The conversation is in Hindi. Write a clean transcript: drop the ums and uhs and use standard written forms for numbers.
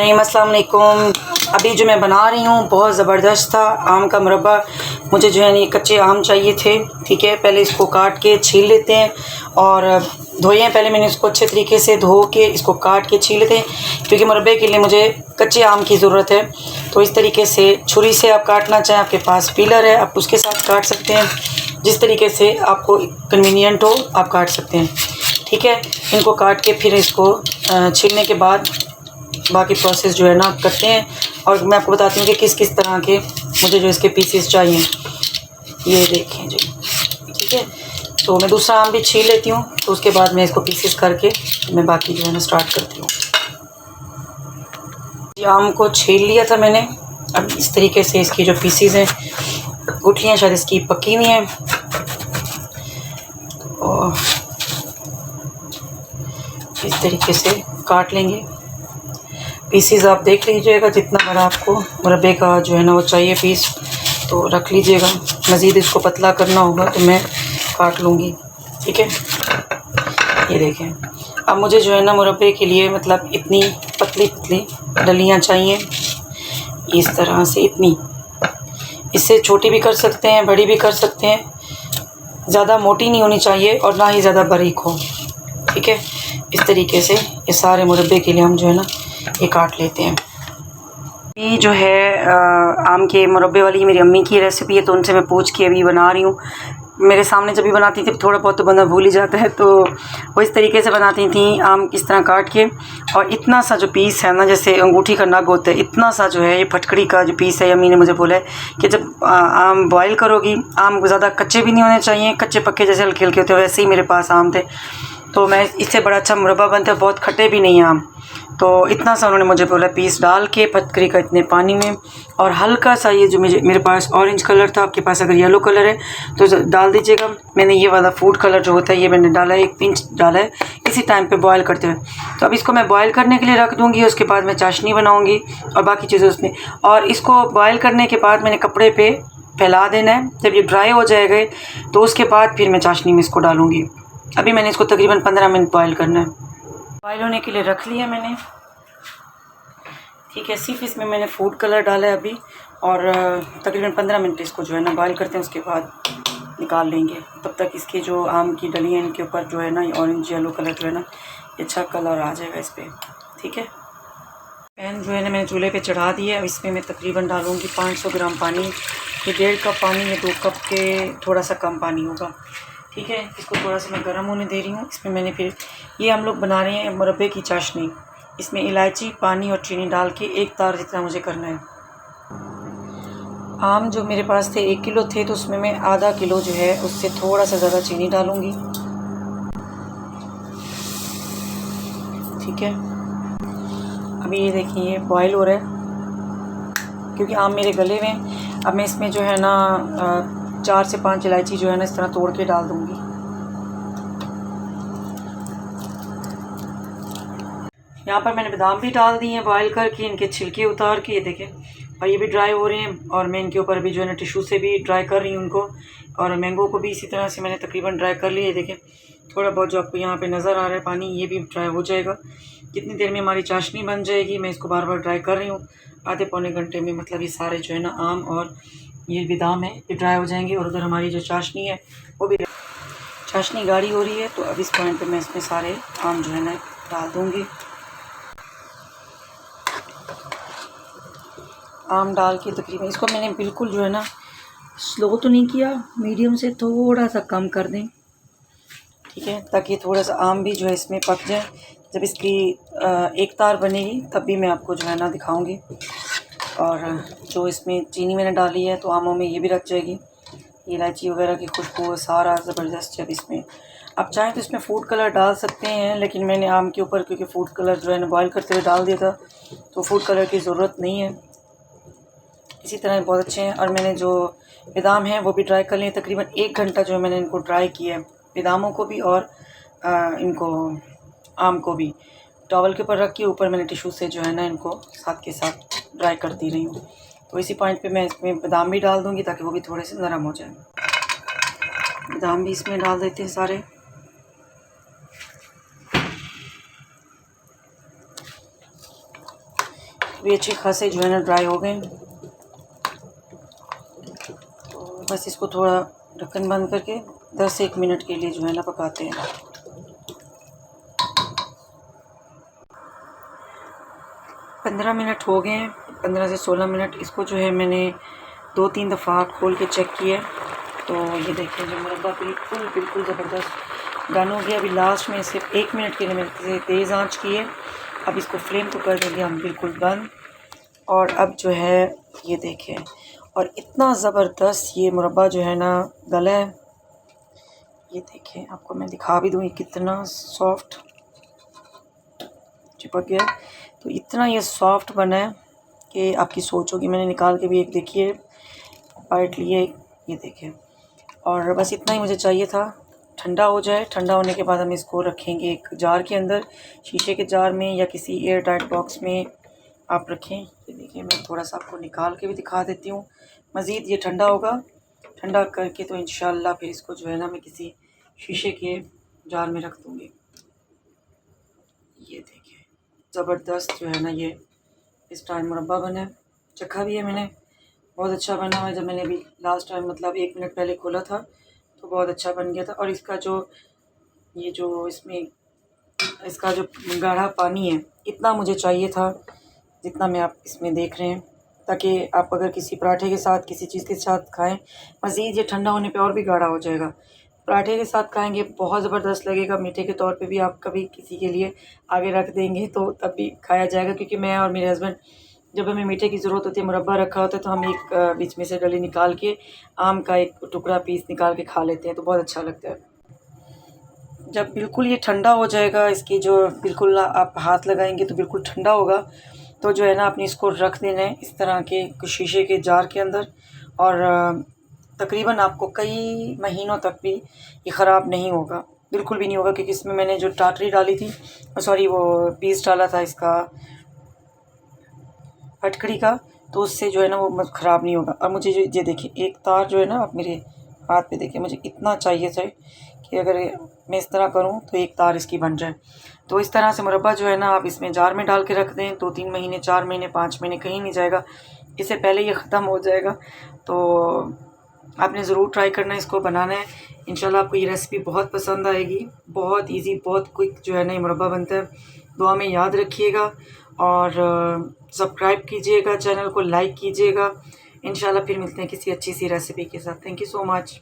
नहीं, अस्सलाम वालेकुम। अभी जो मैं बना रही हूँ बहुत ज़बरदस्त था आम का मुरब्बा। मुझे जो है ये कच्चे आम चाहिए थे। ठीक है, पहले इसको काट के छील लेते हैं और धोए हैं। पहले मैंने इसको अच्छे तरीके से धो के इसको काट के छील लेते हैं, क्योंकि मुरब्बे के लिए मुझे कच्चे आम की ज़रूरत है। तो इस तरीके से छुरी से आप काटना चाहें, आपके पास पीलर है आप उसके साथ काट सकते हैं। जिस तरीके से आपको कन्वीनियंट हो आप काट सकते हैं। ठीक है, इनको काट के फिर इसको छीलने के बाद बाकी प्रोसेस जो है ना करते हैं। और मैं आपको बताती हूँ कि किस किस तरह के मुझे जो इसके पीसेस चाहिए। ये देखें जी, ठीक है। तो मैं दूसरा आम भी छील लेती हूँ, तो उसके बाद मैं इसको पीसेस करके मैं बाकी जो है ना स्टार्ट करती हूँ। ये आम को छील लिया था मैंने। अब इस तरीके से इसकी जो पीसेस हैं, गुठलियाँ शायद इसकी पकी हुई हैं, और इस तरीके से काट लेंगे पीसीज। आप देख लीजिएगा जितना बड़ा आपको मुरब्बे का जो है ना वो चाहिए पीस, तो रख लीजिएगा। मज़ीद इसको पतला करना होगा तो मैं काट लूँगी। ठीक है, ये देखें। अब मुझे जो है ना मुरब्बे के लिए मतलब इतनी पतली पतली डलियाँ चाहिए, इस तरह से इतनी। इससे छोटी भी कर सकते हैं, बड़ी भी कर सकते हैं। ज़्यादा मोटी नहीं होनी चाहिए और ना ही ज़्यादा बारीक हो। ठीक है, इस तरीके से ये सारे मुरब्बे के लिए हम जो है ना ये काट लेते हैं। ये जो है आम के मुरब्बे वाली मेरी अम्मी की रेसिपी है, तो उनसे मैं पूछ के अभी बना रही हूँ। मेरे सामने जब भी बनाती थी थोड़ा बहुत तो बंदा भूल ही जाता है, तो वो इस तरीके से बनाती थी आम इस तरह काट के। और इतना सा जो पीस है ना, जैसे अंगूठी का नग होता है, इतना सा जो है ये फटकड़ी का जो पीस है। अम्मी ने मुझे बोला है कि जब आम बॉयल करोगी, आम ज़्यादा कच्चे भी नहीं होने चाहिए, कच्चे पक्के जैसे हल्के हल्के होते हैं, वैसे ही मेरे पास आम थे। तो मैं इससे बड़ा अच्छा मुरब्बा बनता है, बहुत खट्टे भी नहीं आम। तो इतना सा उन्होंने मुझे बोला पीस डाल के फटकरी का इतने पानी में, और हल्का सा ये जो मेरे पास ऑरेंज कलर था, आपके पास अगर येलो कलर है तो डाल दीजिएगा। मैंने ये वाला फूड कलर जो होता है ये मैंने डाला है, 1 पिंच डाला है इसी टाइम पे बॉयल करते हुए। तो अब इसको मैं बॉयल करने के लिए रख दूँगी, उसके बाद मैं चाशनी बनाऊँगी और बाकी चीज़ें उसमें। और इसको बॉयल करने के बाद मैंने कपड़े पर फैला देना है। जब ये ड्राई हो जाएगा तो उसके बाद फिर मैं चाशनी में इसको डालूँगी। अभी मैंने इसको तकरीबन 15 मिनट बॉयल करना है। बॉयल होने के लिए रख लिया मैंने। ठीक है, सिर्फ इसमें मैंने फूड कलर डाला है अभी, और तकरीबन 15 मिनट इसको जो है ना बॉयल करते हैं, उसके बाद निकाल लेंगे। तब तक इसके जो आम की डली हैं इनके ऊपर जो है ना ये ऑरेंज येलो कलर जो है ना ये अच्छा कलर आ जाएगा इस पर। ठीक है, पैन जो है ना मैंने चूल्हे पे चढ़ा दिया है। इसमें मैं तकरीबन डालूँगी 500 ग्राम पानी। ये 1.5 कप पानी है, 2 कप के थोड़ा सा कम पानी होगा। ठीक है, इसको थोड़ा सा मैं गर्म होने दे रही हूँ। इसमें मैंने फिर ये हम लोग बना रहे हैं मुरब्बे की चाशनी। इसमें इलायची, पानी और चीनी डाल के 1 तार जितना मुझे करना है। आम जो मेरे पास थे 1 किलो थे, तो उसमें मैं आधा किलो जो है उससे थोड़ा सा ज़्यादा चीनी डालूँगी। ठीक है, अभी ये देखिए ये बॉयल हो रहा है, क्योंकि आम मेरे गले में। अब मैं इसमें जो है ना 4 से 5 इलायची जो है ना इस तरह तोड़ के डाल दूँगी। यहाँ पर मैंने बादाम भी डाल दिए हैं बॉयल करके, इनके छिलके उतार के, ये देखें। और ये भी ड्राई हो रहे हैं, और मैं इनके ऊपर भी जो है ना टिश्यू से भी ड्राई कर रही हूँ उनको। और मैंगो को भी इसी तरह से मैंने तकरीबन ड्राई कर लिया है। देखें थोड़ा बहुत जो आपको यहाँ पे नज़र आ रहा है पानी, ये भी ड्राई हो जाएगा। कितनी देर में हमारी चाशनी बन जाएगी, मैं इसको बार बार ड्राई कर रही हूँ। आधे पौने घंटे में मतलब ये सारे जो है ना आम और ये बादाम है ये ड्राई हो जाएंगे। और उधर हमारी जो चाशनी है वो भी, चाशनी गाढ़ी हो रही है। तो अब इस पॉइंट पर मैं इसमें सारे आम जो है ना डाल दूँगी। आम डाल के तकरीबन इसको मैंने बिल्कुल जो है ना स्लो तो नहीं किया, मीडियम से थोड़ा सा कम कर दें। ठीक है, ताकि थोड़ा सा आम भी जो है इसमें पक जाए। जब इसकी 1 तार बनेगी तब भी मैं आपको जो है ना दिखाऊंगी। और जो इसमें चीनी मैंने डाली है तो आमों में ये भी रख जाएगी। इलायची वगैरह की खुशबू सारा ज़बरदस्त। जब इसमें आप चाहें तो इसमें फूड कलर डाल सकते हैं, लेकिन मैंने आम के ऊपर क्योंकि फूड कलर जो है ना बॉयल करते हुए डाल दिया था, तो फूड कलर की ज़रूरत नहीं है। इसी तरह बहुत अच्छे हैं। और मैंने जो बादाम हैं वो भी ड्राई कर लिए। तकरीबन 1 घंटा जो है मैंने इनको ड्राई किया है, बादामों को भी और इनको आम को भी। टॉवल के ऊपर रख के ऊपर मैंने टिश्यू से जो है ना इनको साथ के साथ ड्राई करती रही हूँ। तो इसी पॉइंट पे मैं इसमें बादाम भी डाल दूँगी ताकि वो भी थोड़े से नरम हो जाए। बादाम भी इसमें डाल देते हैं सारे। भी अच्छे खासे जो है ना ड्राई हो गए। तो बस इसको थोड़ा ढक्कन बंद करके 10-1 मिनट के लिए जो है ना पकाते हैं। 15 मिनट हो गए हैं, 15 से 16 मिनट। इसको जो है मैंने 2-3 दफ़ा खोल के चेक किया। तो ये देखिए जो मुरब्बा बिल्कुल ज़बरदस्त डन हो गया। अभी लास्ट में सिर्फ 1 मिनट के लिए मैंने तेज़ आंच की है। अब इसको फ्लेम को कर देंगे हम बिल्कुल बंद। और अब जो है ये देखें, और इतना ज़बरदस्त ये मुरब्बा जो है ना गला है। ये देखें, आपको मैं दिखा भी दूँ कितना सॉफ्ट चिपक गया। तो इतना ये सॉफ्ट बना है कि आपकी सोच होगी। मैंने निकाल के भी एक देखिए बाइट लिए, ये देखें। और बस इतना ही मुझे चाहिए था। ठंडा हो जाए, ठंडा होने के बाद हम इसको रखेंगे एक जार के अंदर, शीशे के जार में या किसी एयर टाइट बॉक्स में आप रखें। ये देखिए, मैं थोड़ा सा आपको निकाल के भी दिखा देती हूँ। मज़ीद ये ठंडा होगा, ठंडा करके तो इंशाल्लाह फिर इसको जो है ना मैं किसी शीशे के जार में रख दूँगी। ये देखिए ज़बरदस्त जो है ना ये इस टाइम मुरब्बा बना है। चखा भी है मैंने, बहुत अच्छा बना हुआ है। जब मैंने अभी लास्ट टाइम मतलब 1 मिनट पहले खोला था तो बहुत अच्छा बन गया था। और इसका जो ये जो इसमें इसका जो गाढ़ा पानी है, इतना मुझे चाहिए था जितना मैं आप इसमें देख रहे हैं, ताकि आप अगर किसी पराठे के साथ किसी चीज़ के साथ खाएं। मज़ीद ये ठंडा होने पे और भी गाढ़ा हो जाएगा। पराठे के साथ खाएंगे बहुत ज़बरदस्त लगेगा। मीठे के तौर पे भी आप कभी किसी के लिए आगे रख देंगे तो तब भी खाया जाएगा, क्योंकि मैं और मेरे हस्बैंड जब हमें मीठे की ज़रूरत होती है, मुरब्बा रखा होता है, तो हम एक बीच में से डली निकाल के आम का एक टुकड़ा पीस निकाल के खा लेते हैं, तो बहुत अच्छा लगता है। जब बिल्कुल ये ठंडा हो जाएगा, इसकी जो बिल्कुल आप हाथ लगाएंगे तो बिल्कुल ठंडा होगा, तो जो है ना आपने इसको रख देना है इस तरह के शीशे के जार के अंदर। और तकरीबन आपको कई महीनों तक भी ये ख़राब नहीं होगा, बिल्कुल भी नहीं होगा, क्योंकि इसमें मैंने जो टाटरी डाली थी, सॉरी वो पीस डाला था इसका फटकड़ी का, तो उससे जो है ना वो ख़राब नहीं होगा। और मुझे जो ये देखिए एक तार जो है ना, आप मेरे हाथ पे देखिए, मुझे इतना चाहिए था कि अगर मैं इस तरह करूँ तो एक तार इसकी बन जाए। तो इस तरह से मुरब्बा जो है ना आप इसमें जार में डाल के रख दें, 2-3 महीने, 4 महीने, 5 महीने कहीं नहीं जाएगा, इससे पहले ये ख़त्म हो जाएगा। तो आपने ज़रूर ट्राई करना है, इसको बनाना है। इंशाल्लाह आपको ये रेसिपी बहुत पसंद आएगी। बहुत इजी, बहुत क्विक जो है ना ये मुरब्बा बनता है। दुआ में याद रखिएगा और सब्सक्राइब कीजिएगा, चैनल को लाइक कीजिएगा। इंशाल्लाह फिर मिलते हैं किसी अच्छी सी रेसिपी के साथ। Thank you so much.